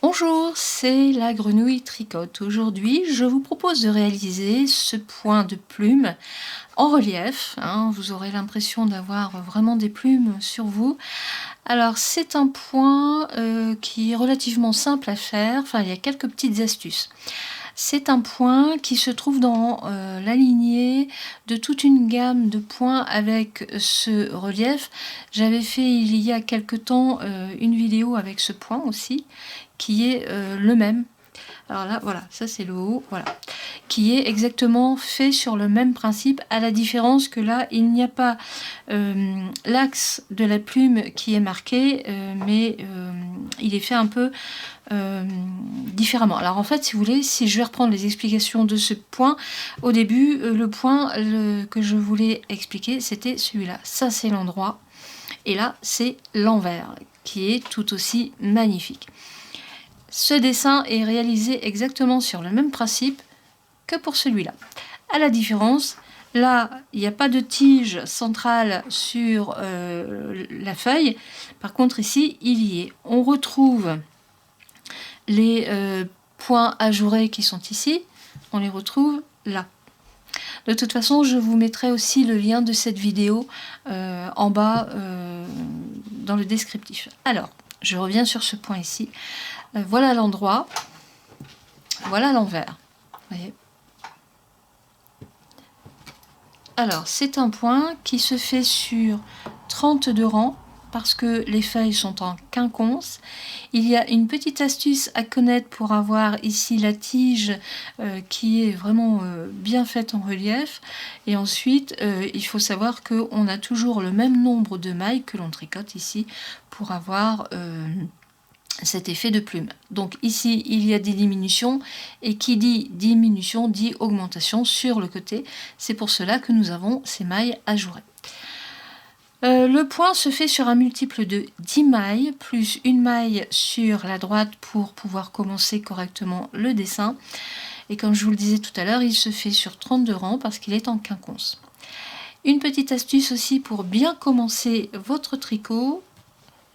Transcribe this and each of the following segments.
Bonjour, c'est la grenouille tricote. Aujourd'hui, je vous propose de réaliser ce point de plume en relief, hein. Vous aurez l'impression d'avoir vraiment des plumes sur vous. Alors, c'est un point qui est relativement simple à faire. Enfin, il y a quelques petites astuces. C'est un point qui se trouve dans la lignée de toute une gamme de points avec ce relief. J'avais fait il y a quelque temps une vidéo avec ce point aussi, qui est le même. Alors là, voilà, ça c'est le haut, voilà, qui est exactement fait sur le même principe, à la différence que là, il n'y a pas l'axe de la plume qui est marqué, mais il est fait un peu différemment. Alors en fait, si vous voulez, si je vais reprendre les explications de ce point, au début, le point que je voulais expliquer, c'était celui-là. Ça, c'est l'endroit, et là, c'est l'envers, qui est tout aussi magnifique. Ce dessin est réalisé exactement sur le même principe que pour celui-là. À la différence, là, il n'y a pas de tige centrale sur la feuille. Par contre, ici, il y est. On retrouve les points ajourés qui sont ici. On les retrouve là. De toute façon, je vous mettrai aussi le lien de cette vidéo en bas dans le descriptif. Alors, je reviens sur ce point ici. Voilà l'endroit, voilà l'envers. Voyez. Alors, c'est un point qui se fait sur 32 rangs parce que les feuilles sont en quinconce. Il y a une petite astuce à connaître pour avoir ici la tige qui est vraiment bien faite en relief. Et ensuite, il faut savoir qu'on a toujours le même nombre de mailles que l'on tricote ici pour avoir cet effet de plume. Donc ici, il y a des diminutions, et qui dit diminution dit augmentation sur le côté. C'est pour cela que nous avons ces mailles ajourées. Le point se fait sur un multiple de 10 mailles, plus une maille sur la droite pour pouvoir commencer correctement le dessin. Et comme je vous le disais tout à l'heure, il se fait sur 32 rangs parce qu'il est en quinconce. Une petite astuce aussi pour bien commencer votre tricot,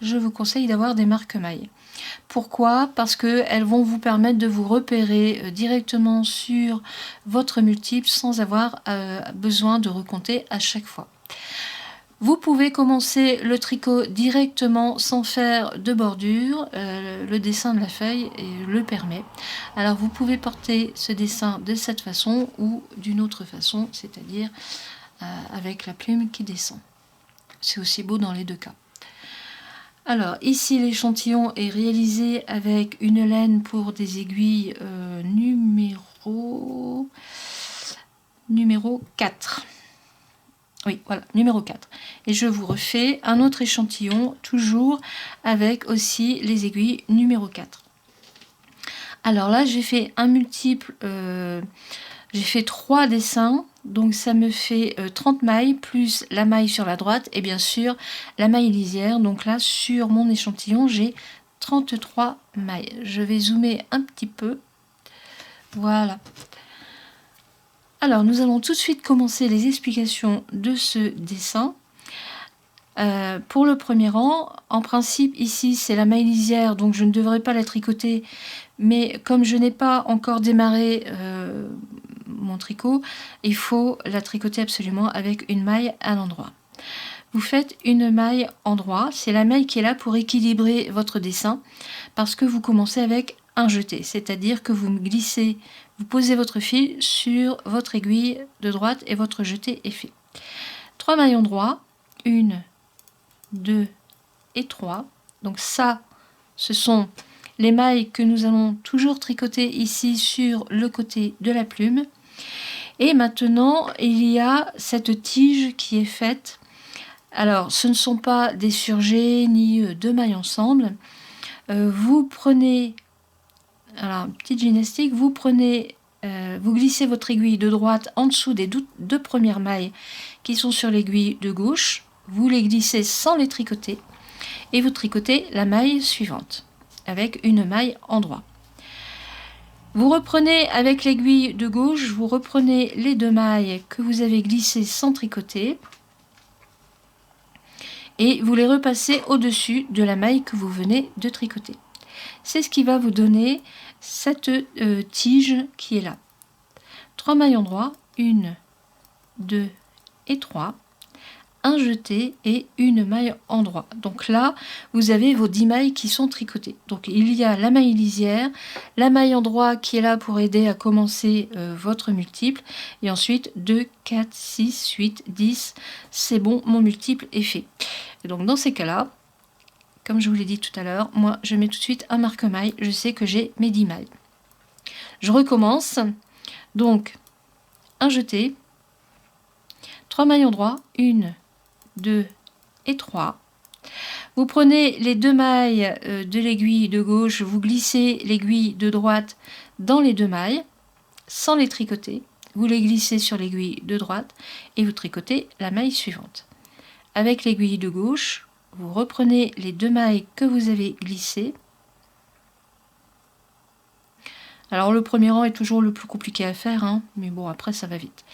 je vous conseille d'avoir des marque-mailles. Pourquoi? Parce qu'elles vont vous permettre de vous repérer directement sur votre multiple sans avoir besoin de recompter à chaque fois. Vous pouvez commencer le tricot directement sans faire de bordure, le dessin de la feuille le permet. Alors vous pouvez porter ce dessin de cette façon ou d'une autre façon, c'est-à-dire avec la plume qui descend. C'est aussi beau dans les deux cas. Alors ici l'échantillon est réalisé avec une laine pour des aiguilles numéro 4. Oui, voilà, numéro 4. Et je vous refais un autre échantillon, toujours avec aussi les aiguilles numéro 4. Alors là, j'ai fait un multiple, j'ai fait 3 dessins, donc ça me fait 30 mailles, plus la maille sur la droite, et bien sûr la maille lisière. Donc là, sur mon échantillon, j'ai 33 mailles. Je vais zoomer un petit peu. Voilà. Alors, nous allons tout de suite commencer les explications de ce dessin. Pour le premier rang, en principe, ici, c'est la maille lisière, donc je ne devrais pas la tricoter. Mais comme je n'ai pas encore démarré mon tricot, il faut la tricoter absolument avec une maille à l'endroit. Vous faites une maille endroit, c'est la maille qui est là pour équilibrer votre dessin, parce que vous commencez avec un jeté, c'est-à-dire que vous glissez, vous posez votre fil sur votre aiguille de droite et votre jeté est fait. 3 mailles endroits, 1, 2 et 3. Donc ça, ce sont les mailles que nous allons toujours tricoter ici sur le côté de la plume. Et maintenant, il y a cette tige qui est faite. Alors, ce ne sont pas des surjets ni deux mailles ensemble. Vous prenez, alors petite gymnastique, vous glissez votre aiguille de droite en dessous des deux premières mailles qui sont sur l'aiguille de gauche. Vous les glissez sans les tricoter et vous tricotez la maille suivante avec une maille endroit. Vous reprenez avec l'aiguille de gauche, vous reprenez les 2 mailles que vous avez glissées sans tricoter et vous les repassez au-dessus de la maille que vous venez de tricoter. c'est ce qui va vous donner cette tige qui est là. 3 mailles endroits, 1, 2 et 3. Un jeté et une maille endroit. Donc là, vous avez vos 10 mailles qui sont tricotées. Donc il y a la maille lisière, la maille endroit qui est là pour aider à commencer votre multiple, et ensuite 2, 4, 6, 8, 10, c'est bon, mon multiple est fait. Et donc dans ces cas-là, comme je vous l'ai dit tout à l'heure, moi je mets tout de suite un marque-maille, je sais que j'ai mes 10 mailles. Je recommence, donc un jeté, 3 mailles endroit, 1, 2 et 3. Vous prenez les 2 mailles de l'aiguille de gauche, vous glissez l'aiguille de droite dans les 2 mailles, sans les tricoter. Vous les glissez sur l'aiguille de droite et vous tricotez la maille suivante. Avec l'aiguille de gauche, vous reprenez les 2 mailles que vous avez glissées. Alors le premier rang est toujours le plus compliqué à faire, hein, mais bon, après ça va vite.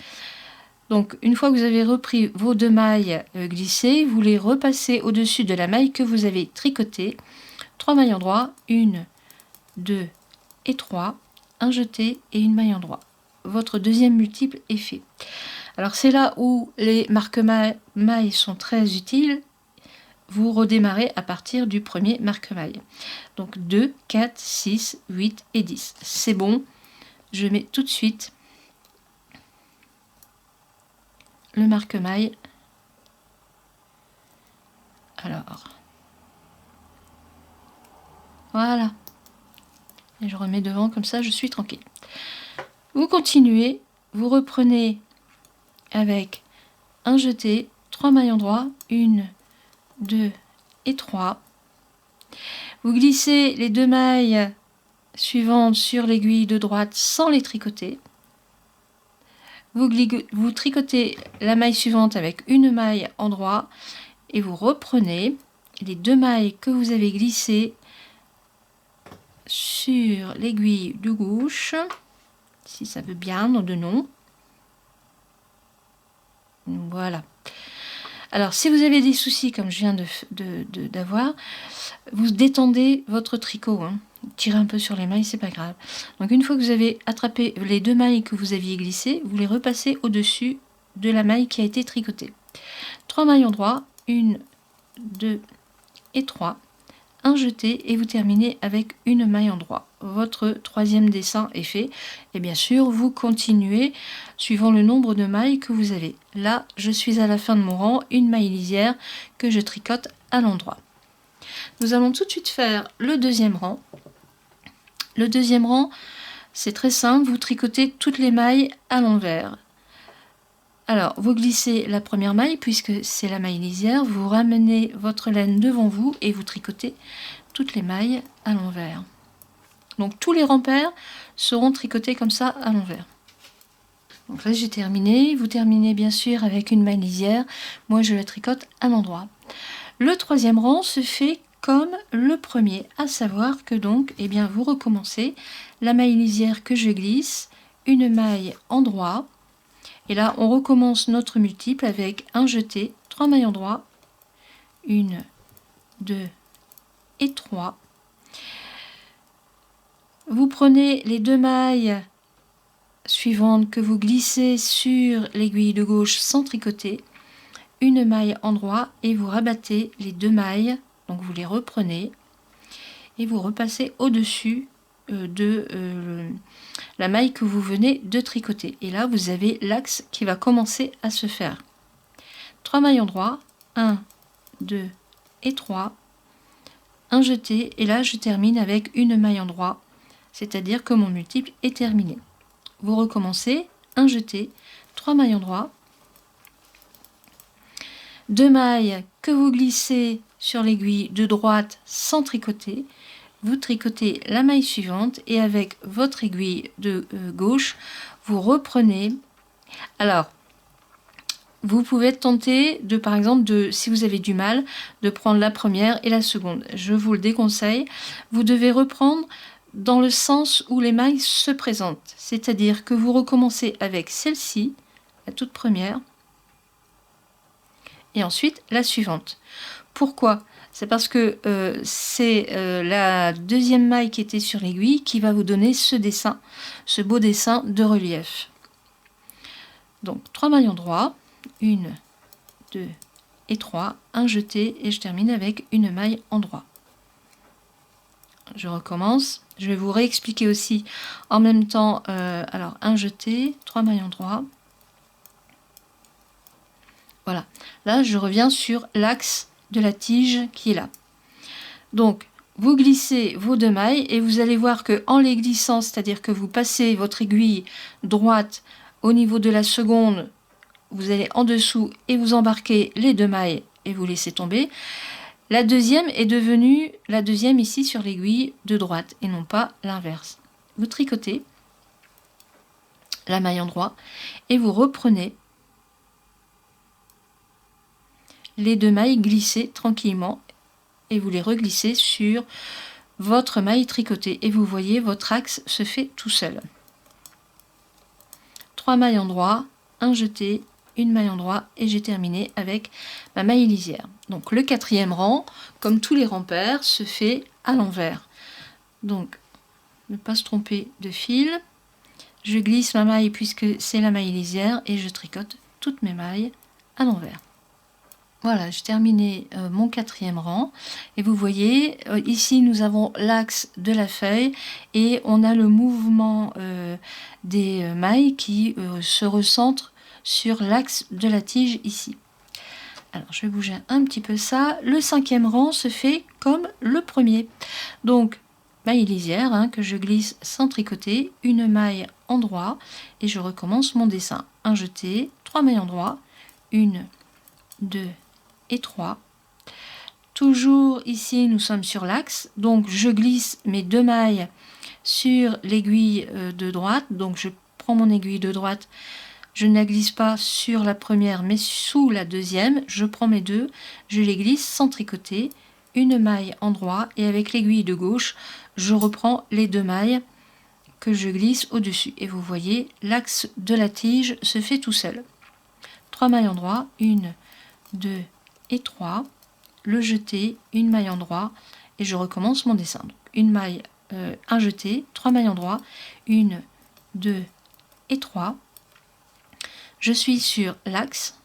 Donc une fois que vous avez repris vos 2 mailles glissées, vous les repassez au-dessus de la maille que vous avez tricotée. 3 mailles endroits, 1, 2 et 3, un jeté et une maille endroit. Votre deuxième multiple est fait. Alors c'est là où les marque-mailles sont très utiles. Vous redémarrez à partir du premier marque-maille. Donc 2, 4, 6, 8 et 10. C'est bon, je mets tout de suite le marque-maille. Alors, voilà. Et je remets devant, comme ça je suis tranquille. Vous continuez, vous reprenez avec un jeté, 3 mailles endroits, 1, 2 et 3. Vous glissez les 2 mailles suivantes sur l'aiguille de droite sans les tricoter. Vous tricotez la maille suivante avec une maille endroit et vous reprenez les 2 mailles que vous avez glissées sur l'aiguille de gauche, si ça veut bien, nom de nom. Voilà. Alors si vous avez des soucis comme je viens d'avoir, vous détendez votre tricot, hein. Tirez un peu sur les mailles, c'est pas grave. Donc une fois que vous avez attrapé les 2 mailles que vous aviez glissées, vous les repassez au-dessus de la maille qui a été tricotée. 3 mailles endroits, 1, 2 et 3, un jeté et vous terminez avec une maille endroit. Votre troisième dessin est fait et bien sûr vous continuez suivant le nombre de mailles que vous avez. Là je suis à la fin de mon rang, une maille lisière que je tricote à l'endroit. Nous allons tout de suite faire le deuxième rang. Le deuxième rang, c'est très simple, vous tricotez toutes les mailles à l'envers. Alors, vous glissez la première maille, puisque c'est la maille lisière, vous ramenez votre laine devant vous et vous tricotez toutes les mailles à l'envers. Donc, tous les rangs pairs seront tricotés comme ça à l'envers. Donc là, j'ai terminé. Vous terminez bien sûr avec une maille lisière. Moi, je la tricote à l'endroit. Le troisième rang se fait comme le premier, à savoir que donc, eh bien, vous recommencez la maille lisière que je glisse, une maille endroit, et là on recommence notre multiple avec un jeté, 3 mailles endroit, 1, 2 et 3. Vous prenez les 2 mailles suivantes que vous glissez sur l'aiguille de gauche sans tricoter, une maille endroit et vous rabattez les 2 mailles. Donc vous les reprenez et vous repassez au-dessus de la maille que vous venez de tricoter. Et là, vous avez l'axe qui va commencer à se faire. 3 mailles endroits, 1, 2 et 3. Un jeté et là, je termine avec une maille endroit, c'est-à-dire que mon multiple est terminé. Vous recommencez, un jeté, 3 mailles endroits, 2 mailles que vous glissez sur l'aiguille de droite sans tricoter, vous tricotez la maille suivante et avec votre aiguille de gauche, vous reprenez. Alors, vous pouvez tenter de, par exemple, si vous avez du mal, de prendre la première et la seconde. Je vous le déconseille. Vous devez reprendre dans le sens où les mailles se présentent. C'est-à-dire que vous recommencez avec celle-ci, la toute première, et ensuite la suivante. Pourquoi ? C'est parce que c'est la deuxième maille qui était sur l'aiguille qui va vous donner ce dessin, ce beau dessin de relief. Donc 3 maillons droits, 1, 2 et 3, un jeté et je termine avec une maille en droit. Je recommence, je vais vous réexpliquer aussi en même temps, alors un jeté, 3 maillons droits. Voilà, là je reviens sur l'axe de la tige qui est là. Donc vous glissez vos 2 mailles et vous allez voir que en les glissant, c'est-à-dire que vous passez votre aiguille droite au niveau de la seconde, vous allez en dessous et vous embarquez les 2 mailles et vous laissez tomber. La deuxième est devenue la deuxième ici sur l'aiguille de droite et non pas l'inverse. Vous tricotez la maille en droit et vous reprenez les 2 mailles glissées tranquillement et vous les reglissez sur votre maille tricotée et vous voyez votre axe se fait tout seul. 3 mailles en droit, un jeté, une maille en droit et j'ai terminé avec ma maille lisière. Donc le 4e rang, comme tous les rangs pairs, se fait à l'envers. Donc ne pas se tromper de fil. Je glisse ma maille puisque c'est la maille lisière et je tricote toutes mes mailles à l'envers. Voilà, j'ai terminé mon 4e rang et vous voyez ici nous avons l'axe de la feuille et on a le mouvement des mailles qui se recentre sur l'axe de la tige ici. Alors je vais bouger un petit peu ça. Le 5e rang se fait comme le premier. Donc maille lisière hein, que je glisse sans tricoter, une maille en droit et je recommence mon dessin. Un jeté, 3 mailles en droit, 1, 2 et 3. Toujours ici nous sommes sur l'axe, donc je glisse mes 2 mailles sur l'aiguille de droite, donc je prends mon aiguille de droite. Je ne la glisse pas sur la première mais sous la deuxième, je prends mes 2, je les glisse sans tricoter, une maille en droit et avec l'aiguille de gauche, je reprends les 2 mailles que je glisse au-dessus. Et vous voyez, l'axe de la tige se fait tout seul. 3 mailles en droit, 1, 2 et 3, le jeté, une maille en droit et je recommence mon dessin. Donc, une maille, un jeté, 3 mailles en droit, 1, 2 et 3. Je suis sur l'axe,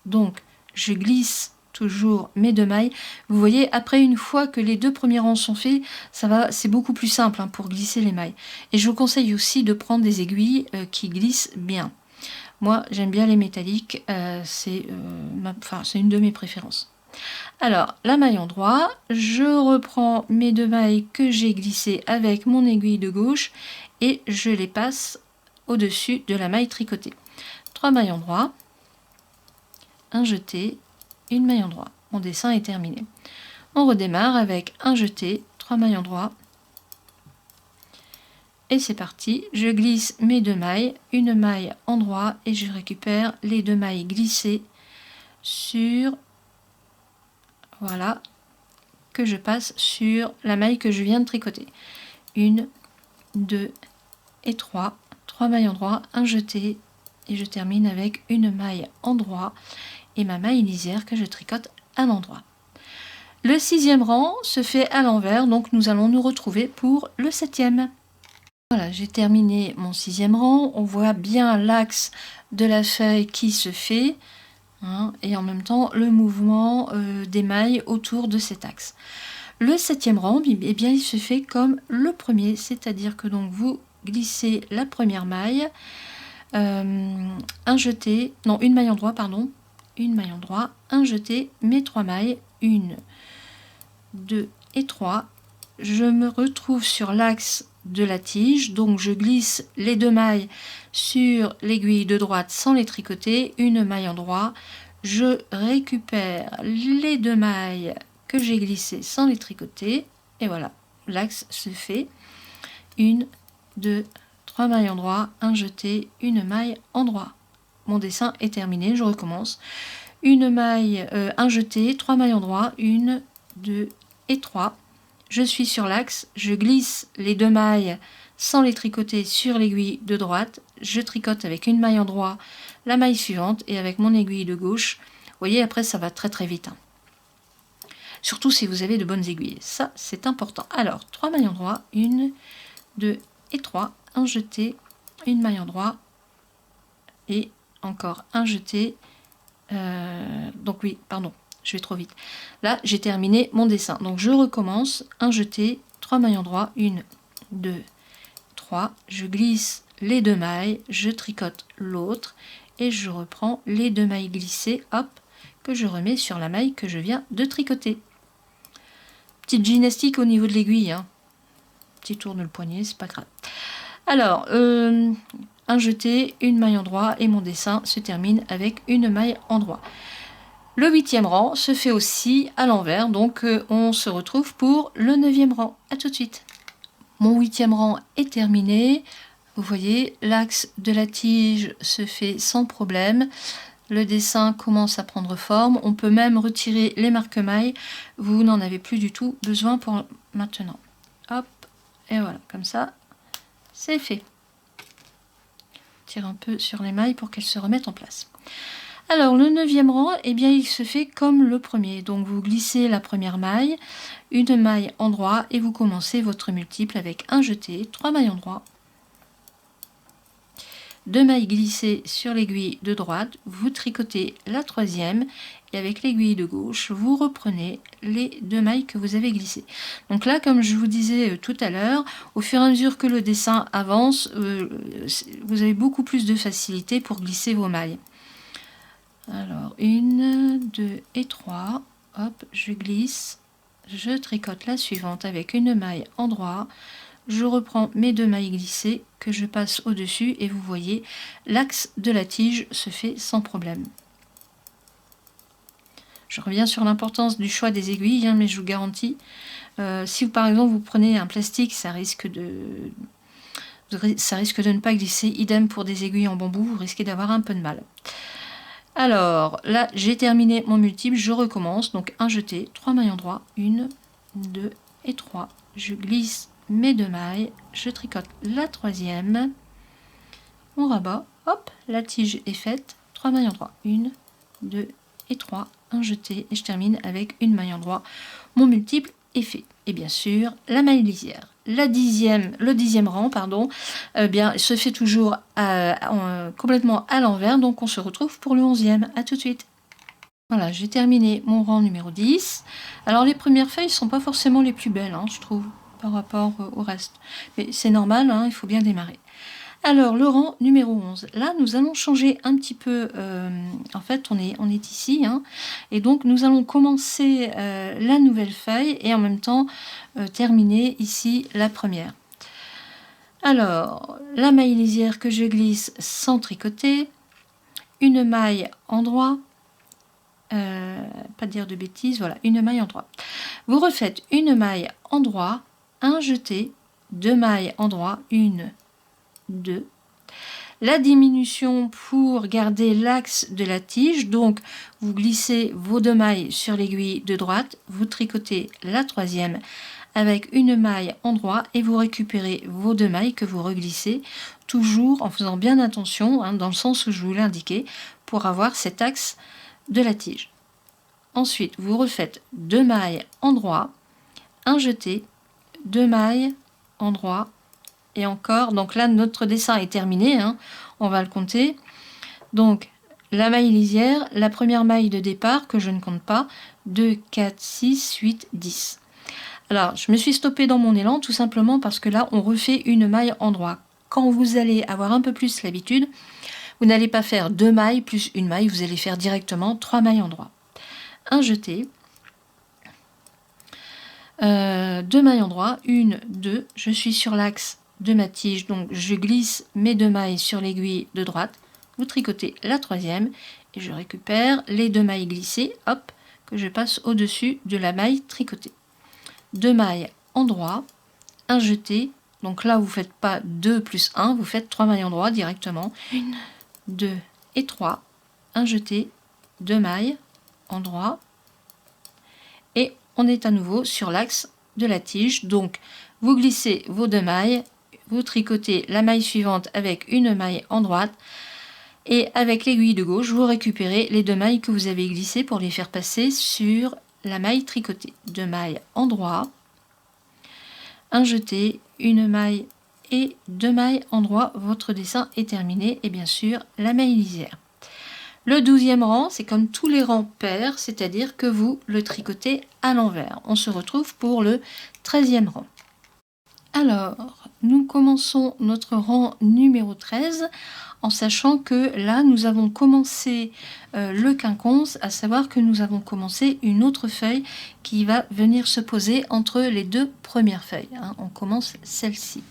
donc je glisse toujours mes 2 mailles. Vous voyez, après une fois que les 2 premiers rangs sont faits, ça va, c'est beaucoup plus simple hein, pour glisser les mailles. Et je vous conseille aussi de prendre des aiguilles qui glissent bien. Moi, j'aime bien les métalliques, c'est une de mes préférences. Alors, la maille en droit, je reprends mes 2 mailles que j'ai glissées avec mon aiguille de gauche et je les passe au-dessus de la maille tricotée. 3 mailles en droit, un jeté, une maille en droit. Mon dessin est terminé. On redémarre avec un jeté, 3 mailles en droit. Et c'est parti, je glisse mes 2 mailles, une maille en droit et je récupère les 2 mailles glissées sur, voilà, que je passe sur la maille que je viens de tricoter. 1, 2 et 3, 3 mailles en droit, un jeté et je termine avec une maille en droit et ma maille lisière que je tricote à l'endroit. Le 6e rang se fait à l'envers, donc nous allons nous retrouver pour le 7e. Voilà, j'ai terminé mon 6e rang, on voit bien l'axe de la feuille qui se fait, hein, et en même temps le mouvement des mailles autour de cet axe. Le 7e rang, eh bien, il se fait comme le premier, c'est-à-dire que donc vous glissez la première maille, un jeté, non, une maille en droit, pardon, une maille en droit, un jeté, mes 3 mailles, 1, 2 et 3. Je me retrouve sur l'axe de la tige, donc je glisse les 2 mailles sur l'aiguille de droite sans les tricoter, une maille en droit, je récupère les 2 mailles que j'ai glissées sans les tricoter, et voilà, l'axe se fait, 1, 2, 3 mailles en droit, un jeté, une maille en droit. Mon dessin est terminé, je recommence. Une maille, un jeté, 3 mailles en droit, 1, 2 et 3. Je suis sur l'axe, je glisse les 2 mailles sans les tricoter sur l'aiguille de droite, je tricote avec une maille en droit la maille suivante et avec mon aiguille de gauche. Vous voyez, après ça va très très vite. Hein. surtout si vous avez de bonnes aiguilles. Ça, c'est important. Alors, 3 mailles endroits, 1, 2 et 3, un jeté, une maille endroit et encore un jeté. Donc oui, pardon, je vais trop vite. Là, j'ai terminé mon dessin. Donc je recommence, un jeté, 3 mailles endroits, 1, 2, 3. Je glisse les 2 mailles, je tricote l'autre et je reprends les 2 mailles glissées, hop, que je remets sur la maille que je viens de tricoter. Petite gymnastique au niveau de l'aiguille, hein. Petit tourne le poignet, c'est pas grave. Alors, un jeté, une maille endroit et mon dessin se termine avec une maille endroit. Le 8e rang se fait aussi à l'envers, donc on se retrouve pour le 9e rang. À tout de suite. Mon 8e rang est terminé. Vous voyez, l'axe de la tige se fait sans problème. Le dessin commence à prendre forme. On peut même retirer les marque-mailles. Vous n'en avez plus du tout besoin pour maintenant. Hop, et voilà, comme ça, c'est fait. Tire un peu sur les mailles pour qu'elles se remettent en place. Alors, le 9e rang, eh bien, il se fait comme le premier. Donc, vous glissez la première maille, une maille endroit et vous commencez votre multiple avec un jeté, 3 mailles endroit, 2 mailles glissées sur l'aiguille de droite, vous tricotez la 3e et avec l'aiguille de gauche, vous reprenez les 2 mailles que vous avez glissées. Donc là, comme je vous disais tout à l'heure, au fur et à mesure que le dessin avance, vous avez beaucoup plus de facilité pour glisser vos mailles. Alors, 1, 2 et 3, hop, je glisse, je tricote la suivante avec une maille endroit, je reprends mes 2 mailles glissées que je passe au-dessus et vous voyez, l'axe de la tige se fait sans problème. Je reviens sur l'importance du choix des aiguilles, hein, mais je vous garantis, si par exemple vous prenez un plastique, ça risque de ne pas glisser. Idem pour des aiguilles en bambou, vous risquez d'avoir un peu de mal. Alors là, j'ai terminé mon multiple, je recommence. Donc un jeté, 3 mailles endroit, 1, 2 et 3. Je glisse mes 2 mailles, je tricote la 3e, on rabat, hop, la tige est faite, 3 mailles endroit, 1, 2 et 3, un jeté et je termine avec une maille endroit. Mon multiple est fait. Et bien sûr, la maille lisière. Le 10e rang, pardon, bien, se fait toujours complètement à l'envers, donc on se retrouve pour le 11e. À tout de suite. Voilà, j'ai terminé mon rang numéro 10. Alors les premières feuilles ne sont pas forcément les plus belles, hein, je trouve, par rapport au reste. Mais c'est normal, hein, il faut bien démarrer. Alors le rang numéro 11, là nous allons changer un petit peu, en fait on est ici, hein, et donc nous allons commencer la nouvelle feuille et en même temps terminer ici la première. Alors la maille lisière que je glisse sans tricoter, une maille endroit, pas dire de bêtises, voilà, une maille endroit. Vous refaites une maille endroit, un jeté, 2 mailles endroit, 1, 2. La diminution pour garder l'axe de la tige, donc vous glissez vos 2 mailles sur l'aiguille de droite, vous tricotez la 3e avec une maille endroit et vous récupérez vos 2 mailles que vous reglissez, toujours en faisant bien attention, hein, dans le sens où je vous l'ai indiqué, pour avoir cet axe de la tige. Ensuite, vous refaites 2 mailles endroit, un jeté, 2 mailles endroit, et encore, donc là notre dessin est terminé, hein, on va le compter. Donc la maille lisière, la première maille de départ que je ne compte pas, 2, 4, 6, 8, 10. Alors je me suis stoppée dans mon élan tout simplement parce que là on refait une maille endroit. Quand vous allez avoir un peu plus l'habitude, vous n'allez pas faire 2 mailles plus une maille, vous allez faire directement 3 mailles endroit. Un jeté, 2 mailles endroit, 1, 2, je suis sur l'axe de ma tige, donc je glisse mes 2 mailles sur l'aiguille de droite, vous tricotez la 3e et je récupère les 2 mailles glissées, hop, que je passe au-dessus de la maille tricotée. 2 mailles endroit, un jeté, donc là vous ne faites pas 2 plus 1, vous faites 3 mailles endroit directement, 1, 2 et 3, un jeté, 2 mailles endroit, et on est à nouveau sur l'axe de la tige, donc vous glissez vos 2 mailles, vous tricotez la maille suivante avec une maille en droite et avec l'aiguille de gauche vous récupérez les 2 mailles que vous avez glissées pour les faire passer sur la maille tricotée. 2 mailles en droit, un jeté, une maille et 2 mailles en droit. Votre dessin est terminé et bien sûr la maille lisière. Le 12e rang, c'est comme tous les rangs pairs, c'est-à-dire que vous le tricotez à l'envers. On se retrouve pour le 13e rang. Alors, nous commençons notre rang numéro 13 en sachant que là, nous avons commencé le quinconce, à savoir que nous avons commencé une autre feuille qui va venir se poser entre les deux premières feuilles. Hein. On commence celle-ci.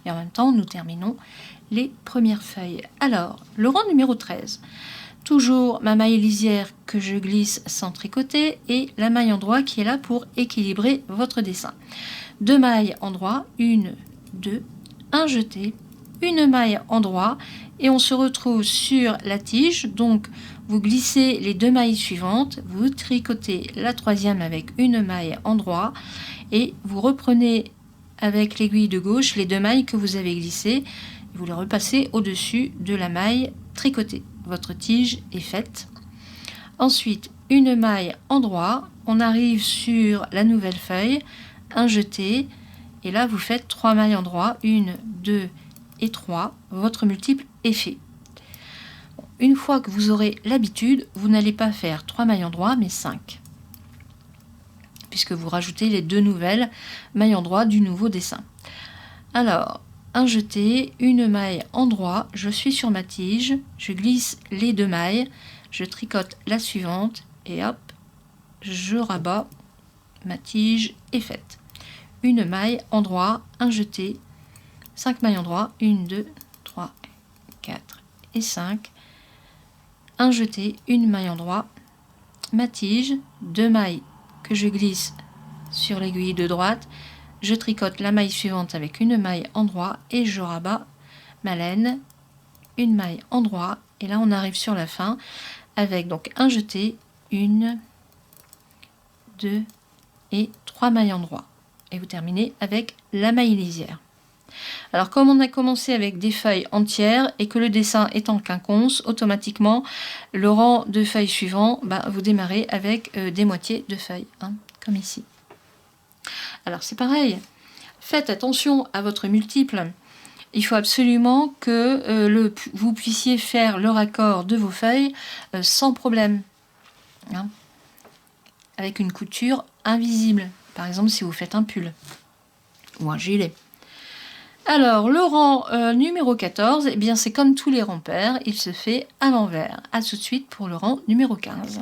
Et en même temps, nous terminons les premières feuilles. Alors, le rang numéro 13. Toujours ma maille lisière que je glisse sans tricoter et la maille en droit qui est là pour équilibrer votre dessin. 2 mailles en droit, 1, 2, un jeté, une maille en droit et on se retrouve sur la tige. Donc vous glissez les 2 mailles suivantes, vous tricotez la 3e avec une maille en droit et vous reprenez avec l'aiguille de gauche les 2 mailles que vous avez glissées, vous les repassez au-dessus de la maille tricotée. Votre tige est faite. Ensuite, une maille en droit, on arrive sur la nouvelle feuille, un jeté, et là vous faites 3 mailles en droit, 1, 2 et 3, votre multiple est fait. Une fois que vous aurez l'habitude, vous n'allez pas faire 3 mailles en droit, mais 5, puisque vous rajoutez les 2 nouvelles mailles en droit du nouveau dessin. Alors, un jeté, une maille en droit, je suis sur ma tige, je glisse les 2 mailles, je tricote la suivante et hop, je rabats, ma tige est faite. Une maille en droit, un jeté, 5 mailles en droit, 1, 2, 3, 4 et 5, un jeté, une maille en droit, ma tige, 2 mailles que je glisse sur l'aiguille de droite, je tricote la maille suivante avec une maille en droit et je rabats ma laine, une maille en droit et là on arrive sur la fin avec donc un jeté, 1, 2 et 3 mailles en droit et vous terminez avec la maille lisière. Alors comme on a commencé avec des feuilles entières et que le dessin est en quinconce, automatiquement le rang de feuilles suivant, vous démarrez avec des moitiés de feuilles, hein, comme ici. Alors c'est pareil, faites attention à votre multiple. Il faut absolument que vous puissiez faire le raccord de vos feuilles sans problème, hein, avec une couture invisible. Par exemple si vous faites un pull ou un gilet. Alors le rang numéro 14, eh bien c'est comme tous les rangs pairs, il se fait à l'envers. A tout de suite pour le rang numéro 15.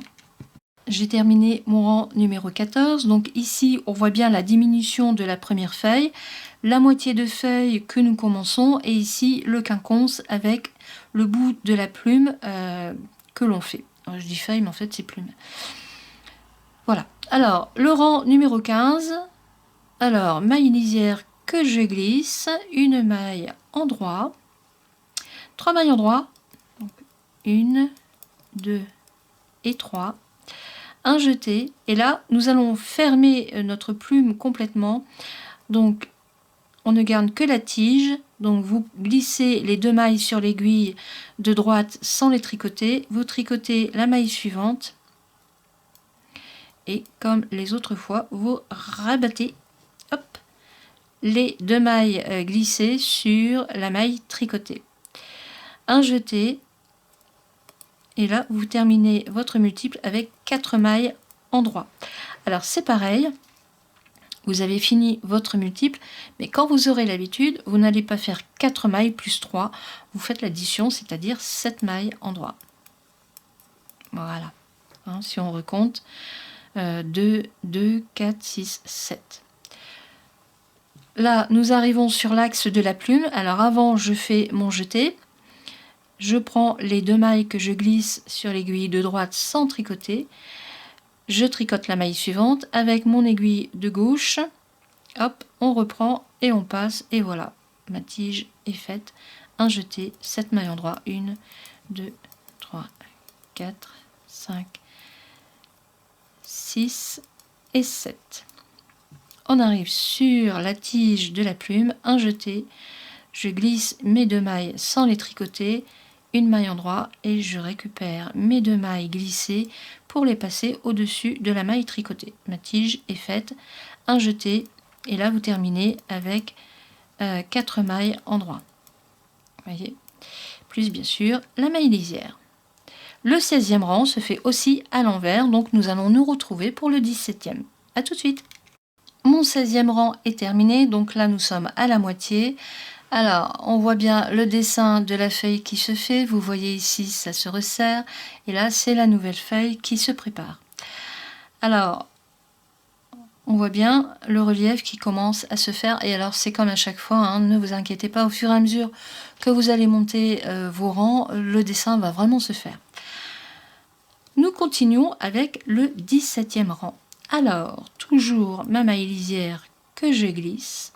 J'ai terminé mon rang numéro 14, donc ici on voit bien la diminution de la première feuille, la moitié de feuille que nous commençons et ici le quinconce avec le bout de la plume que l'on fait. Alors, je dis feuille mais en fait c'est plume. Voilà, alors le rang numéro 15, alors maille lisière que je glisse, une maille en droit, 3 mailles en droit, donc 1, 2 et 3. Un jeté et là nous allons fermer notre plume complètement, donc on ne garde que la tige, donc vous glissez les 2 mailles sur l'aiguille de droite sans les tricoter, vous tricotez la maille suivante et comme les autres fois vous rabattez hop, les 2 mailles glissées sur la maille tricotée, un jeté. Et là, vous terminez votre multiple avec 4 mailles en droit. Alors, c'est pareil. Vous avez fini votre multiple. Mais quand vous aurez l'habitude, vous n'allez pas faire 4 mailles plus 3. Vous faites l'addition, c'est-à-dire 7 mailles en droit. Voilà. Hein, si on recompte, 2, 2, 4, 6, 7. Là, nous arrivons sur l'axe de la plume. Alors, avant, je fais mon jeté. Je prends les 2 mailles que je glisse sur l'aiguille de droite sans tricoter. Je tricote la maille suivante avec mon aiguille de gauche. Hop, on reprend et on passe. Et voilà, ma tige est faite. Un jeté, 7 mailles en droit. 1, 2, 3, 4, 5, 6 et 7. On arrive sur la tige de la plume. Un jeté. Je glisse mes 2 mailles sans les tricoter. une maille en droit et je récupère mes 2 mailles glissées pour les passer au-dessus de la maille tricotée. Ma tige est faite, un jeté et là vous terminez avec 4 mailles en droit. Voyez, plus bien sûr la maille lisière. Le 16e rang se fait aussi à l'envers, donc nous allons nous retrouver pour le 17e. A tout de suite. Mon 16e rang est terminé, donc là nous sommes à la moitié. Alors, on voit bien le dessin de la feuille qui se fait. Vous voyez ici, ça se resserre. Et là, c'est la nouvelle feuille qui se prépare. Alors, on voit bien le relief qui commence à se faire. Et alors, c'est comme à chaque fois, hein, ne vous inquiétez pas. Au fur et à mesure que vous allez monter vos rangs, le dessin va vraiment se faire. Nous continuons avec le 17e rang. Alors, toujours ma maille lisière que je glisse.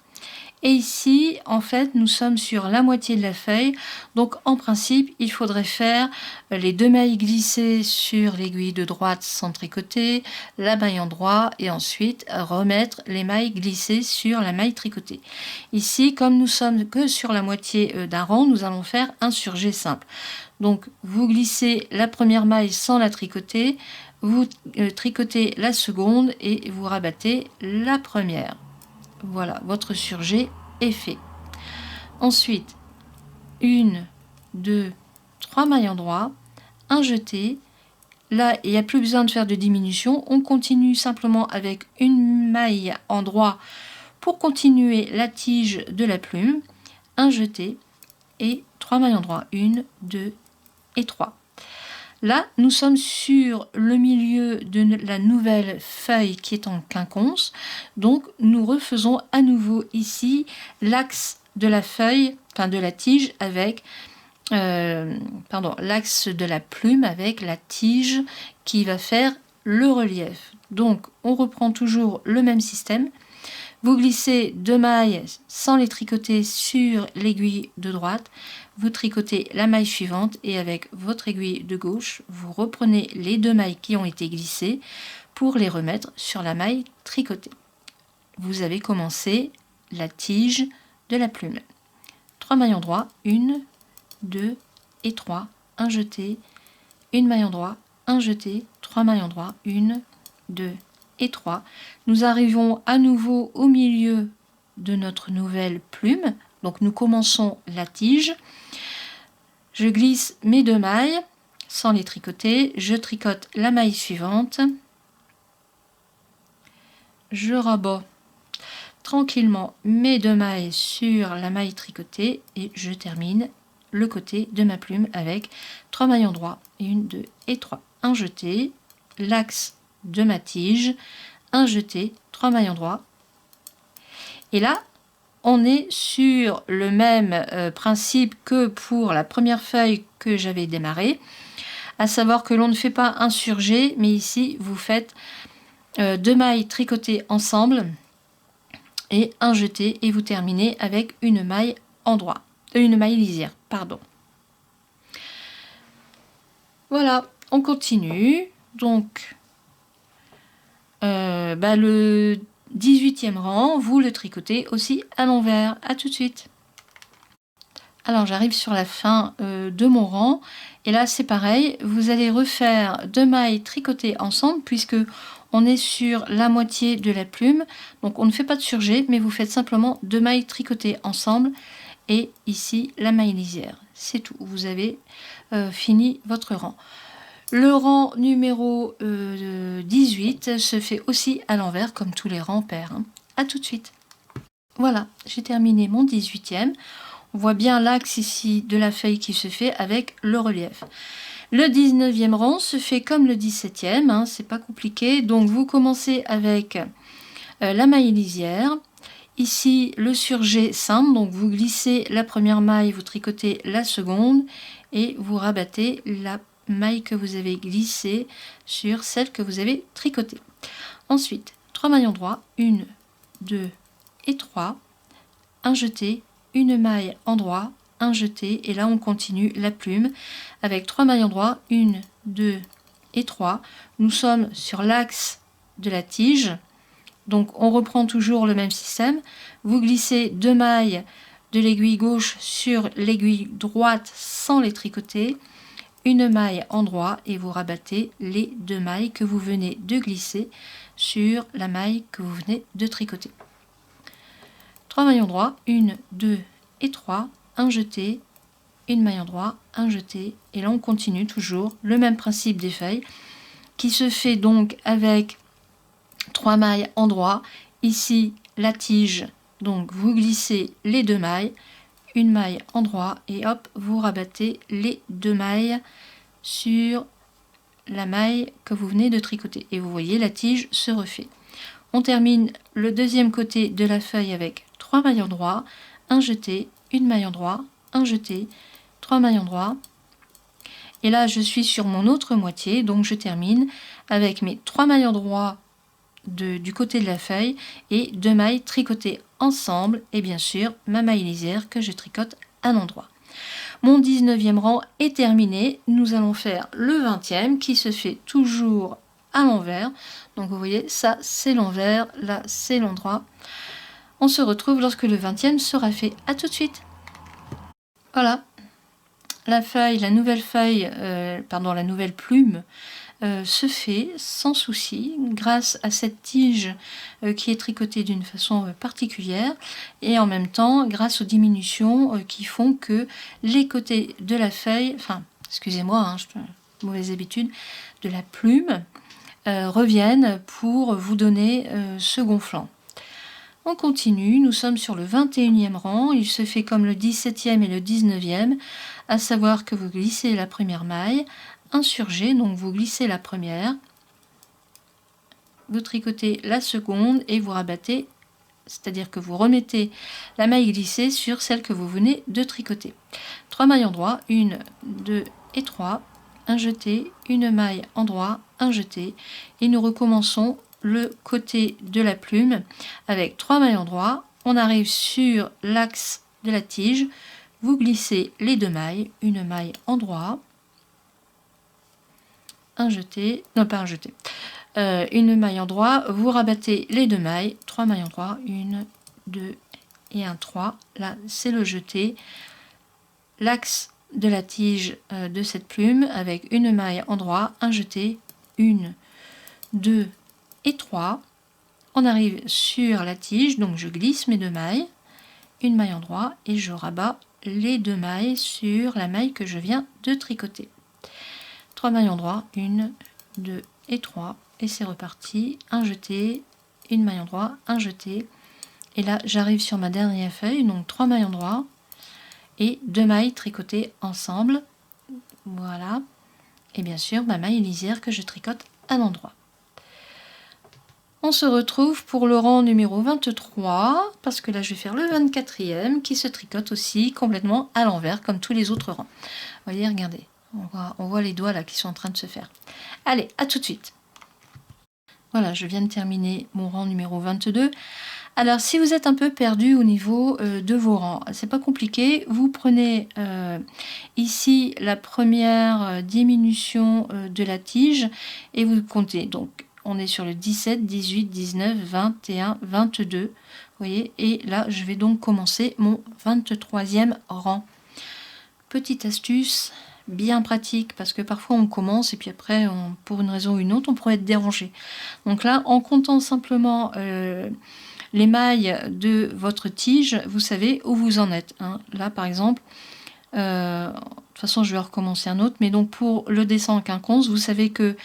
Et ici, en fait, nous sommes sur la moitié de la feuille. Donc, en principe, il faudrait faire les 2 mailles glissées sur l'aiguille de droite sans tricoter, la maille en droit, et ensuite remettre les mailles glissées sur la maille tricotée. Ici, comme nous sommes que sur la moitié d'un rang, nous allons faire un surjet simple. Donc, vous glissez la première maille sans la tricoter, vous tricotez la seconde et vous rabattez la première. Voilà, votre surjet est fait. Ensuite, 1, 2, 3 mailles en droit, un jeté. Là, il n'y a plus besoin de faire de diminution. On continue simplement avec une maille en droit pour continuer la tige de la plume. Un jeté et 3 mailles en droit. 1, 2 et 3. Là, nous sommes sur le milieu de la nouvelle feuille qui est en quinconce. Donc, nous refaisons à nouveau ici l'axe de la feuille, enfin de la tige avec, l'axe de la plume avec la tige qui va faire le relief. Donc, on reprend toujours le même système. Vous glissez 2 mailles sans les tricoter sur l'aiguille de droite. Vous tricotez la maille suivante et avec votre aiguille de gauche, vous reprenez les 2 mailles qui ont été glissées pour les remettre sur la maille tricotée. Vous avez commencé la tige de la plume. 3 mailles en droit, 1, 2 et 3, un jeté, une maille en droit, un jeté, 3 mailles en droit, 1, 2 et 3. Nous arrivons à nouveau au milieu de notre nouvelle plume. Donc nous commençons la tige. Je glisse mes 2 mailles sans les tricoter. Je tricote la maille suivante. Je rabats tranquillement mes 2 mailles sur la maille tricotée et je termine le côté de ma plume avec 3 mailles en droit. 1, 2 et 3. Un jeté, l'axe de ma tige, un jeté, 3 mailles en droit. Et là, on est sur le même principe que pour la première feuille que j'avais démarrée, à savoir que l'on ne fait pas un surjet, mais ici vous faites 2 mailles tricotées ensemble et un jeté et vous terminez avec une maille en droit, une maille lisière, pardon. Voilà, on continue. Donc, le 18e rang, vous le tricotez aussi à l'envers. À tout de suite. Alors j'arrive sur la fin de mon rang et là c'est pareil, vous allez refaire 2 mailles tricotées ensemble puisque on est sur la moitié de la plume, donc on ne fait pas de surjet mais vous faites simplement 2 mailles tricotées ensemble et ici la maille lisière. C'est tout, vous avez fini votre rang. Le rang numéro 18 se fait aussi à l'envers comme tous les rangs pairs. Hein. À tout de suite. Voilà, j'ai terminé mon 18e. On voit bien l'axe ici de la feuille qui se fait avec le relief. Le 19e rang se fait comme le 17e, hein, c'est pas compliqué. Donc vous commencez avec la maille lisière. Ici le surjet simple, donc vous glissez la première maille, vous tricotez la seconde et vous rabattez la maille que vous avez glissée sur celle que vous avez tricotée. Ensuite, 3 mailles en droit, 1, 2 et 3, un jeté, une maille en droit, un jeté et là on continue la plume avec 3 mailles en droit, 1, 2 et 3. Nous sommes sur l'axe de la tige, donc on reprend toujours le même système. Vous glissez 2 mailles de l'aiguille gauche sur l'aiguille droite sans les tricoter, une maille en droit et vous rabattez les 2 mailles que vous venez de glisser sur la maille que vous venez de tricoter. 3 mailles en droit, 1, 2 et 3, un jeté, une maille en droit, un jeté, et là on continue toujours le même principe des feuilles qui se fait donc avec 3 mailles en droit. Ici la tige, donc vous glissez les 2 mailles, une maille en droit et hop, vous rabattez les 2 mailles sur la maille que vous venez de tricoter et vous voyez la tige se refait. On termine le deuxième côté de la feuille avec 3 mailles en droit, un jeté, une maille en droit, un jeté, 3 mailles en droit. Et là je suis sur mon autre moitié, donc je termine avec mes 3 mailles en droit du côté de la feuille et 2 mailles tricotées ensemble et bien sûr ma maille lisière que je tricote à l'endroit. Mon 19e rang est terminé. Nous allons faire le 20e qui se fait toujours à l'envers. Donc vous voyez, ça c'est l'envers, là c'est l'endroit. On se retrouve lorsque le 20e sera fait. À tout de suite. Voilà, la feuille, la nouvelle plume se fait sans souci grâce à cette tige qui est tricotée d'une façon particulière et en même temps grâce aux diminutions qui font que les côtés de la feuille, enfin excusez-moi, hein, mauvaise habitude, de la plume reviennent pour vous donner ce gonflant. On continue, nous sommes sur le 21e rang, il se fait comme le 17e et le 19e, à savoir que vous glissez la première maille, insurgée, donc vous glissez la première, vous tricotez la seconde et vous rabattez, c'est-à-dire que vous remettez la maille glissée sur celle que vous venez de tricoter. 3 mailles en droit, 1, 2 et 3, un jeté, une maille en droit, un jeté, et nous recommençons le côté de la plume avec 3 mailles en droit. On arrive sur l'axe de la tige, vous glissez les 2 mailles, une maille en droit, un jeté, non pas un jeté, une maille en droit, vous rabattez les 2 mailles, 3 mailles en droit, 1, 2 et un 3, là c'est le jeté, l'axe de la tige de cette plume avec une maille en droit, un jeté, 1, 2 et 3, on arrive sur la tige, donc je glisse mes 2 mailles, une maille en droit et je rabats les 2 mailles sur la maille que je viens de tricoter. 3 mailles en droit, 1, 2 et 3, et c'est reparti, un jeté, une maille en droit, un jeté, et là j'arrive sur ma dernière feuille, donc 3 mailles en droit, et 2 mailles tricotées ensemble, voilà, et bien sûr ma maille lisière que je tricote à l'endroit. On se retrouve pour le rang numéro 23, parce que là je vais faire le 24e, qui se tricote aussi complètement à l'envers, comme tous les autres rangs. Vous voyez, regardez. On voit les doigts là qui sont en train de se faire. Allez, à tout de suite. Voilà, je viens de terminer mon rang numéro 22. Alors, si vous êtes un peu perdu au niveau de vos rangs, c'est pas compliqué. Vous prenez ici la première diminution de la tige et vous comptez. Donc, on est sur le 17, 18, 19, 21, 22. Vous voyez, et là, je vais donc commencer mon 23e rang. Petite astuce bien pratique parce que parfois on commence et puis après pour une raison ou une autre on pourrait être dérangé. Donc là en comptant simplement les mailles de votre tige, vous savez où vous en êtes, hein. Là par exemple de toute façon je vais recommencer un autre, mais donc pour le dessin en quinconce, vous savez que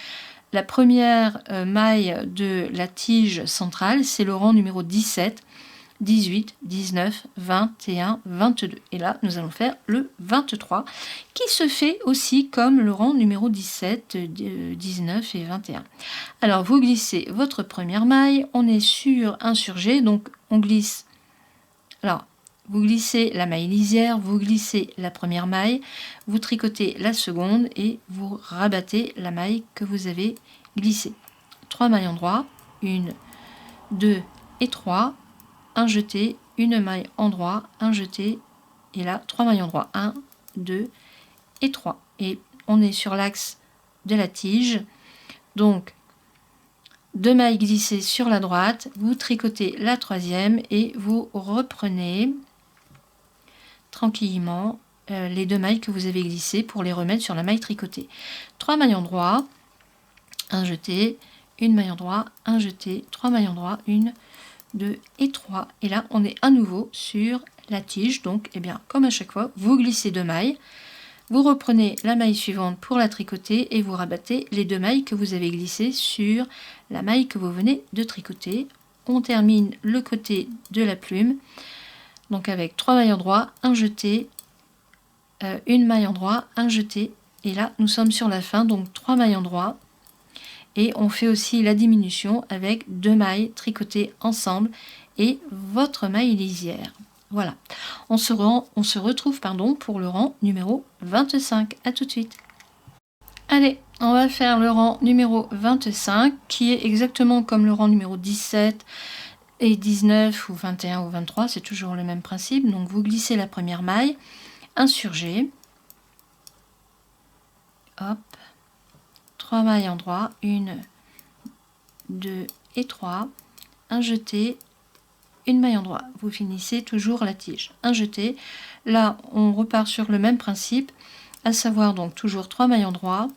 la première maille de la tige centrale c'est le rang numéro 17, 18, 19, 21, 22. Et là, nous allons faire le 23, qui se fait aussi comme le rang numéro 17, 19 et 21. Alors, vous glissez votre première maille, on est sur insurgé, donc on glisse. Alors, vous glissez la maille lisière, vous glissez la première maille, vous tricotez la seconde et vous rabattez la maille que vous avez glissée. 3 mailles en droit, 1, 2 et 3. Un jeté, une maille en droit, un jeté, et là 3 mailles en droit, 1, 2 et 3. Et on est sur l'axe de la tige, donc 2 mailles glissées sur la droite, vous tricotez la troisième et vous reprenez tranquillement les 2 mailles que vous avez glissées pour les remettre sur la maille tricotée. 3 mailles endroits, un jeté, une maille endroit, un jeté, 3 mailles endroits, 1, 2 et 3. Et là, on est à nouveau sur la tige. Donc, eh bien, comme à chaque fois, vous glissez 2 mailles, vous reprenez la maille suivante pour la tricoter et vous rabattez les 2 mailles que vous avez glissées sur la maille que vous venez de tricoter. On termine le côté de la plume, donc avec 3 mailles endroits, un jeté, une maille endroit, un jeté. Et là, nous sommes sur la fin, donc 3 mailles endroits. Et on fait aussi la diminution avec 2 mailles tricotées ensemble et votre maille lisière. Voilà, on se retrouve pour le rang numéro 25. À tout de suite. Allez, on va faire le rang numéro 25 qui est exactement comme le rang numéro 17 et 19 ou 21 ou 23, c'est toujours le même principe. Donc vous glissez la première maille, insurgée, hop, 3 mailles endroits, 1, 2 et 3, un jeté, une maille endroit. Vous finissez toujours la tige. Un jeté. Là, on repart sur le même principe, à savoir donc toujours 3 mailles endroits.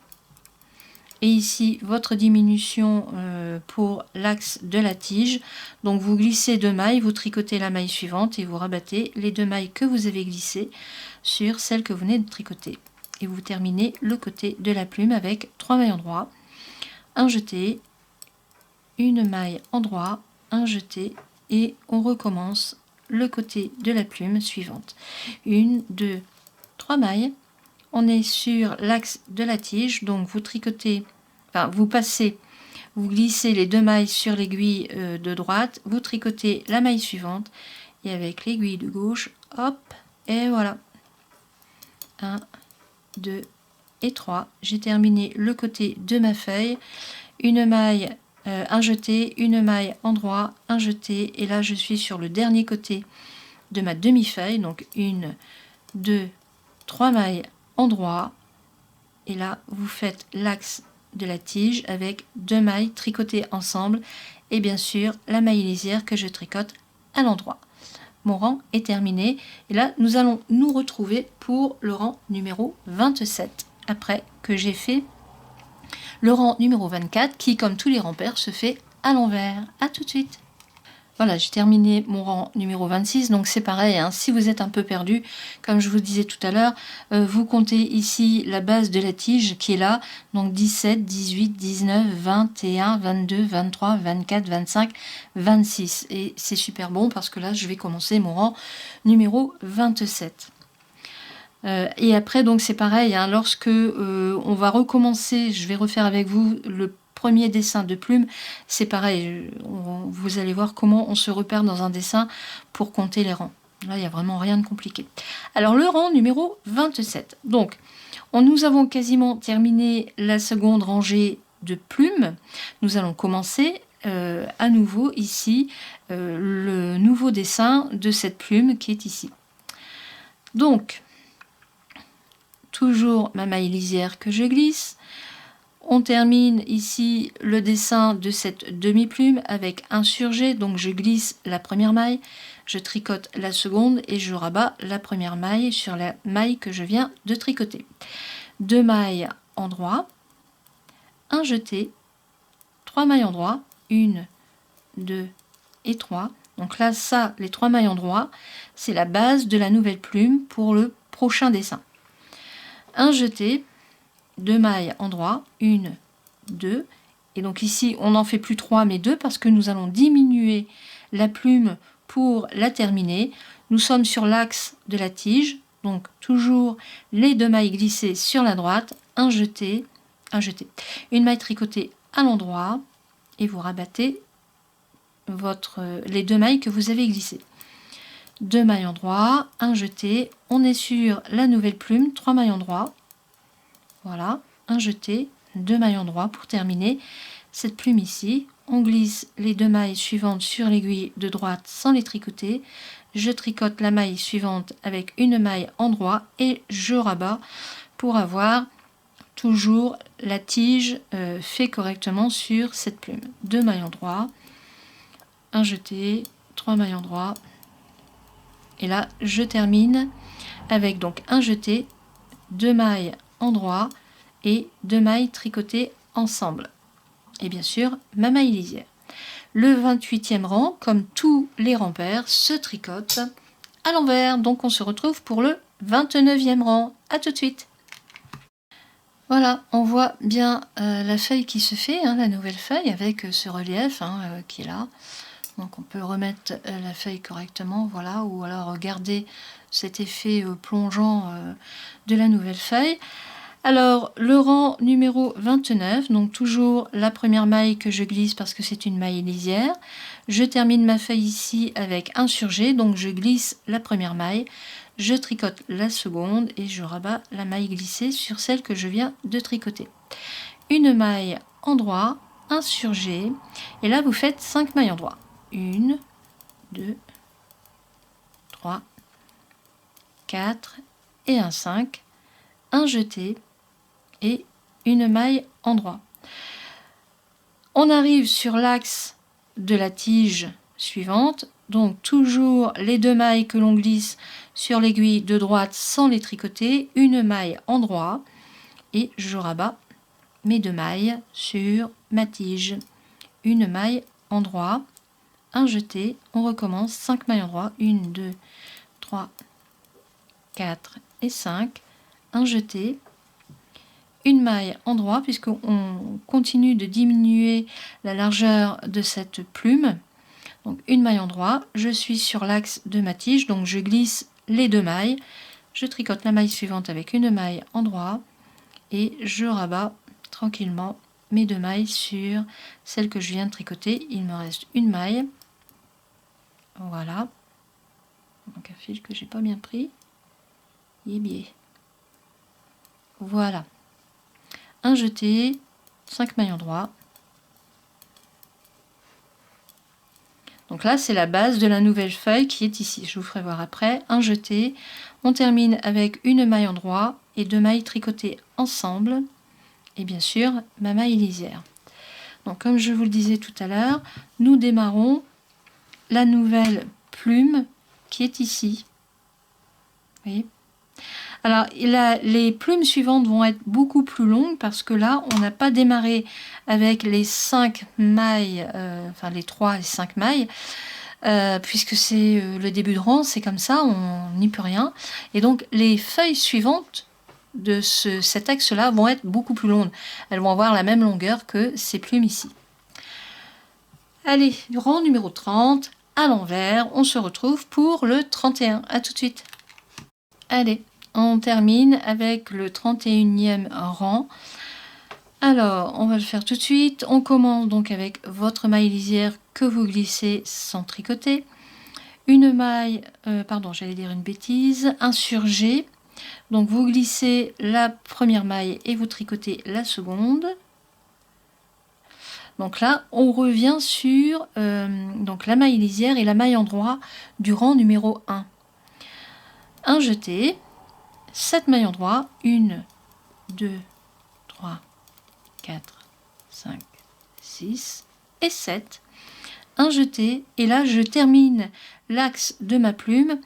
Et ici, votre diminution pour l'axe de la tige. Donc vous glissez 2 mailles, vous tricotez la maille suivante et vous rabattez les 2 mailles que vous avez glissées sur celle que vous venez de tricoter. Et vous terminez le côté de la plume avec 3 mailles endroits, un jeté, une maille endroit, un jeté et on recommence le côté de la plume suivante. 1, 2, 3 mailles. On est sur l'axe de la tige, donc vous tricotez, enfin vous passez, vous glissez les 2 mailles sur l'aiguille de droite, vous tricotez la maille suivante et avec l'aiguille de gauche, hop, et voilà. 1, 2 et 3. J'ai terminé le côté de ma feuille. Une maille, un jeté, une maille endroit, un jeté. Et là, je suis sur le dernier côté de ma demi-feuille. Donc 1, 2, 3 mailles endroit. Et là, vous faites l'axe de la tige avec 2 mailles tricotées ensemble. Et bien sûr, la maille lisière que je tricote à l'endroit. Mon rang est terminé et là nous allons nous retrouver pour le rang numéro 27 après que j'ai fait le rang numéro 24 qui comme tous les rangs pairs se fait à l'envers. À tout de suite. Voilà, j'ai terminé mon rang numéro 26, donc c'est pareil, hein, si vous êtes un peu perdu, comme je vous disais tout à l'heure, vous comptez ici la base de la tige qui est là, donc 17, 18, 19, 21, 22, 23, 24, 25, 26. Et c'est super bon parce que là, je vais commencer mon rang numéro 27. Et après, donc c'est pareil, hein, lorsque on va recommencer, je vais refaire avec vous le premier dessin de plume, c'est pareil, vous allez voir comment on se repère dans un dessin pour compter les rangs. Là, il n'y a vraiment rien de compliqué. Alors, le rang numéro 27. Donc, nous avons quasiment terminé la seconde rangée de plumes. Nous allons commencer à nouveau ici le nouveau dessin de cette plume qui est ici. Donc, toujours ma maille lisière que je glisse. On termine ici le dessin de cette demi-plume avec un surjet, donc je glisse la première maille, je tricote la seconde et je rabats la première maille sur la maille que je viens de tricoter. 2 mailles endroit, un jeté, 3 mailles endroit, 1, 2 et 3. Donc là, ça, les 3 mailles endroit, c'est la base de la nouvelle plume pour le prochain dessin. Un jeté, 2 mailles endroit, 1, 2, et donc ici on n'en fait plus 3 mais 2 parce que nous allons diminuer la plume pour la terminer. Nous sommes sur l'axe de la tige, donc toujours les 2 mailles glissées sur la droite, un jeté, une maille tricotée à l'endroit et vous rabattez les 2 mailles que vous avez glissées. 2 mailles endroit, un jeté, on est sur la nouvelle plume, 3 mailles endroit. Voilà, un jeté, 2 mailles endroit pour terminer cette plume ici. On glisse les 2 mailles suivantes sur l'aiguille de droite sans les tricoter. Je tricote la maille suivante avec une maille endroit et je rabats pour avoir toujours la tige fait correctement sur cette plume. 2 mailles endroit, un jeté, 3 mailles endroit. Et là, je termine avec donc un jeté, 2 mailles endroit et 2 mailles tricotées ensemble. Et bien sûr, ma maille lisière. Le 28e rang, comme tous les rangs pairs, se tricote à l'envers. Donc on se retrouve pour le 29e rang. À tout de suite. Voilà, on voit bien la feuille qui se fait, hein, la nouvelle feuille avec ce relief qui est là. Donc on peut remettre la feuille correctement, voilà, ou alors garder cet effet plongeant de la nouvelle feuille. Alors le rang numéro 29, donc toujours la première maille que je glisse parce que c'est une maille lisière. Je termine ma feuille ici avec un surjet, donc je glisse la première maille, je tricote la seconde et je rabats la maille glissée sur celle que je viens de tricoter. Une maille endroit, un surjet, et là vous faites 5 mailles endroit. 1, 2, 3, 4 et un 5, un jeté et une maille endroit. On arrive sur l'axe de la tige suivante, donc toujours les 2 mailles que l'on glisse sur l'aiguille de droite sans les tricoter, une maille endroit et je rabats mes 2 mailles sur ma tige, une maille endroit, un jeté, on recommence 5 mailles endroit, 1, 2, 3, 4 et 5, un jeté, une maille endroit puisqu'on continue de diminuer la largeur de cette plume, donc une maille endroit, je suis sur l'axe de ma tige, donc je glisse les 2 mailles, je tricote la maille suivante avec une maille endroit et je rabats tranquillement mes 2 mailles sur celle que je viens de tricoter. Il me reste une maille, voilà, donc un fil que j'ai pas bien pris, et bien voilà, un jeté, 5 mailles endroit. Donc là c'est la base de la nouvelle feuille qui est ici, je vous ferai voir après. Un jeté, on termine avec une maille endroit et 2 mailles tricotées ensemble et bien sûr ma maille lisière. Donc comme je vous le disais tout à l'heure, nous démarrons la nouvelle plume qui est ici. Vous voyez ? Alors les plumes suivantes vont être beaucoup plus longues parce que là on n'a pas démarré avec les 5 mailles, enfin les 3 et 5 mailles, puisque c'est le début de rang, c'est comme ça, on n'y peut rien. Et donc les feuilles suivantes de cet axe là vont être beaucoup plus longues, elles vont avoir la même longueur que ces plumes ici. Allez, rang numéro 30, à l'envers, on se retrouve pour le 31. À tout de suite. Allez, on termine avec le 31e rang. Alors, on va le faire tout de suite. On commence donc avec votre maille lisière que vous glissez sans tricoter. Une maille, pardon, j'allais dire une bêtise, un surjet. Donc vous glissez la première maille et vous tricotez la seconde. Donc là, on revient sur donc la maille lisière et la maille endroit du rang numéro 1. Un jeté, 7 mailles endroit, 1, 2, 3, 4, 5, 6 et 7. Un jeté, et là je termine l'axe de ma plume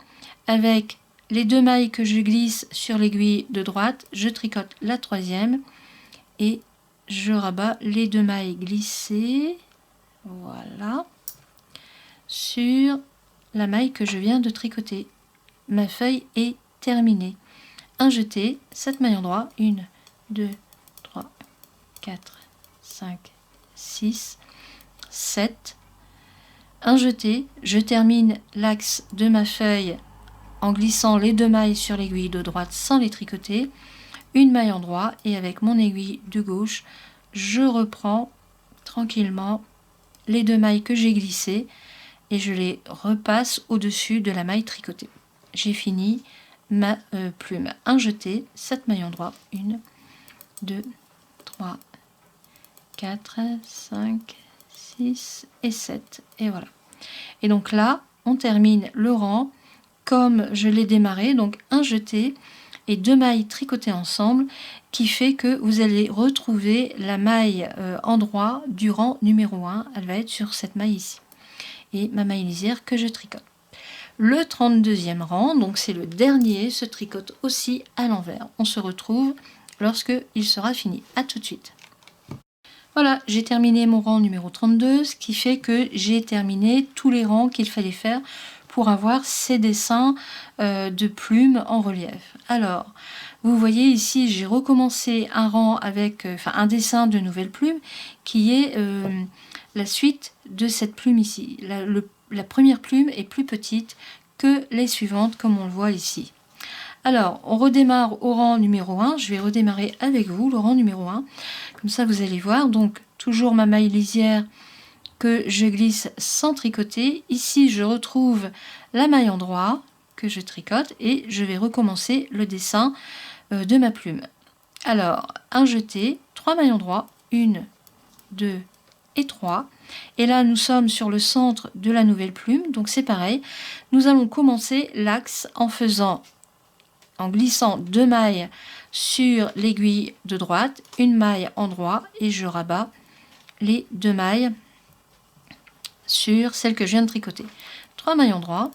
avec les 2 mailles que je glisse sur l'aiguille de droite, je tricote la troisième et je rabats les 2 mailles glissées, voilà, sur la maille que je viens de tricoter. Ma feuille est terminée. Un jeté, 7 mailles endroit, 1, 2, 3, 4, 5, 6, 7. Un jeté, je termine l'axe de ma feuille en glissant les 2 mailles sur l'aiguille de droite sans les tricoter, une maille endroit et avec mon aiguille de gauche, je reprends tranquillement les 2 mailles que j'ai glissées et je les repasse au-dessus de la maille tricotée. J'ai fini ma plume. Un jeté, 7 mailles endroit, 1, 2, 3, 4, 5, 6 et 7. Et voilà. Et donc là, on termine le rang comme je l'ai démarré, donc un jeté et 2 mailles tricotées ensemble, qui fait que vous allez retrouver la maille endroit du rang numéro 1. Elle va être sur cette maille ici. Et ma maille lisière que je tricote. Le 32e rang, donc c'est le dernier, se tricote aussi à l'envers. On se retrouve lorsque il sera fini. À tout de suite. Voilà, j'ai terminé mon rang numéro 32, ce qui fait que j'ai terminé tous les rangs qu'il fallait faire pour avoir ces dessins de plumes en relief. Alors, vous voyez ici, j'ai recommencé un rang avec, un dessin de nouvelles plumes qui est la suite de cette plume ici. La première plume est plus petite que les suivantes, comme on le voit ici. Alors, on redémarre au rang numéro 1. Je vais redémarrer avec vous le rang numéro 1. Comme ça, vous allez voir. Donc, toujours ma maille lisière que je glisse sans tricoter. Ici, je retrouve la maille endroit que je tricote et je vais recommencer le dessin de ma plume. Alors, un jeté, 3 mailles endroit, 1, 2 et 3. Et là, nous sommes sur le centre de la nouvelle plume. Donc, c'est pareil. Nous allons commencer l'axe en glissant 2 mailles sur l'aiguille de droite, une maille endroit et je rabats les 2 mailles sur celle que je viens de tricoter. 3 mailles endroit.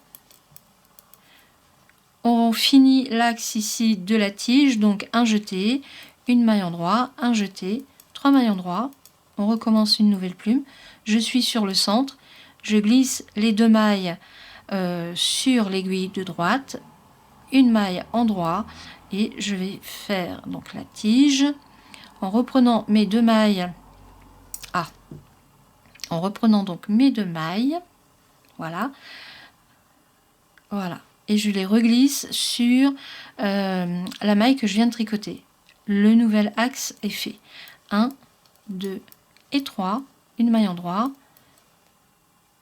On finit l'axe ici de la tige, donc un jeté, une maille endroit, un jeté, 3 mailles endroit. On recommence une nouvelle plume. Je suis sur le centre, je glisse les 2 mailles sur l'aiguille de droite, une maille endroit et je vais faire donc la tige en reprenant mes 2 mailles. En reprenant donc mes 2 mailles, voilà, et je les reglisse sur la maille que je viens de tricoter. Le nouvel axe est fait. 1, 2 et 3, une maille endroit,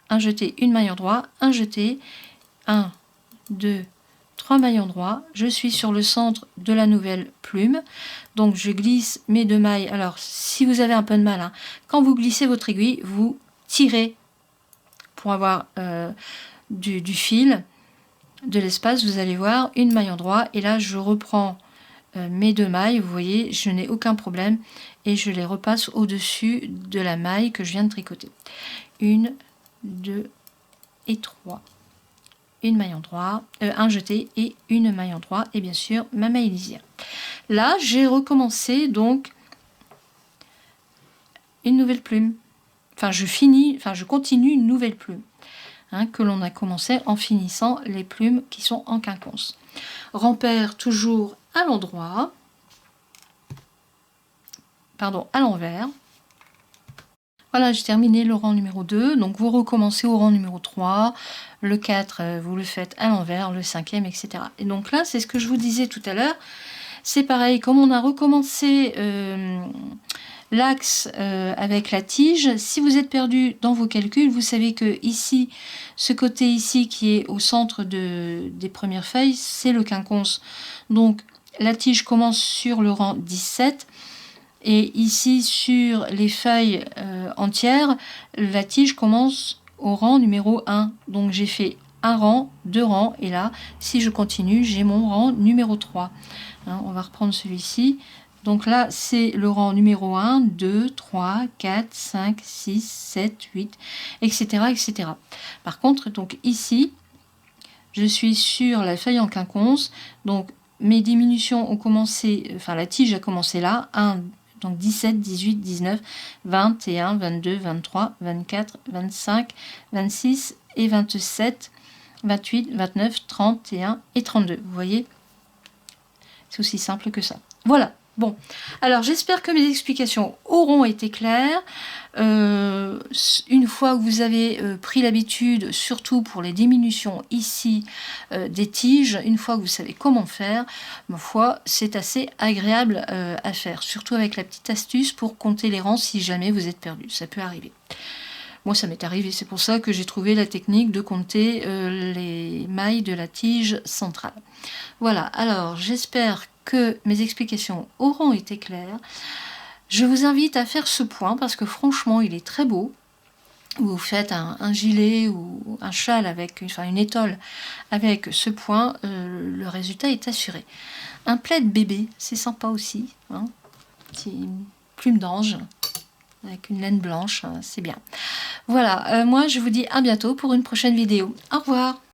un jeté, une maille endroit, un jeté, 1, 2, 3 mailles endroit. Je suis sur le centre de la nouvelle plume, donc je glisse mes 2 mailles. Alors si vous avez un peu de mal, quand vous glissez votre aiguille, vous tirez pour avoir du fil, de l'espace. Vous allez voir une maille endroit et là je reprends mes 2 mailles, vous voyez, je n'ai aucun problème et je les repasse au dessus de la maille que je viens de tricoter. 1, 2 et 3, une maille endroit, un jeté et une maille endroit et bien sûr ma maille lisière. Là j'ai recommencé donc une nouvelle plume, je continue une nouvelle plume que l'on a commencé en finissant les plumes qui sont en quinconce. Rang-pair toujours à l'endroit, pardon, à l'envers. Voilà, j'ai terminé le rang numéro 2, donc vous recommencez au rang numéro 3, le 4, vous le faites à l'envers, le 5e, etc. Et donc là, c'est ce que je vous disais tout à l'heure, c'est pareil, comme on a recommencé l'axe avec la tige, si vous êtes perdu dans vos calculs, vous savez que ici, ce côté ici qui est au centre des premières feuilles, c'est le quinconce. Donc la tige commence sur le rang 17, et ici sur les feuilles entières, la tige commence au rang numéro 1. Donc j'ai fait un rang, 2 rangs, et là, si je continue, j'ai mon rang numéro 3. On va reprendre celui-ci. Donc là, c'est le rang numéro 1, 2, 3, 4, 5, 6, 7, 8, etc., etc. Par contre, donc ici, je suis sur la feuille en quinconce. Donc mes diminutions ont commencé, la tige a commencé là. 1, donc 17, 18, 19, 21, 22, 23, 24, 25, 26 et 27, 28, 29, 31 et 32. Vous voyez, c'est aussi simple que ça. Voilà. Bon, alors j'espère que mes explications auront été claires. Une fois que vous avez pris l'habitude, surtout pour les diminutions ici des tiges, une fois que vous savez comment faire, ma foi, c'est assez agréable à faire. Surtout avec la petite astuce pour compter les rangs si jamais vous êtes perdu. Ça peut arriver. Moi, ça m'est arrivé. C'est pour ça que j'ai trouvé la technique de compter les mailles de la tige centrale. Voilà, alors j'espère que mes explications auront été claires. Je vous invite à faire ce point parce que franchement, il est très beau. Vous faites un gilet ou un châle avec une étole avec ce point, le résultat est assuré. Un plaid bébé, c'est sympa aussi. Petite plume d'ange avec une laine blanche, c'est bien. Voilà, moi je vous dis à bientôt pour une prochaine vidéo. Au revoir.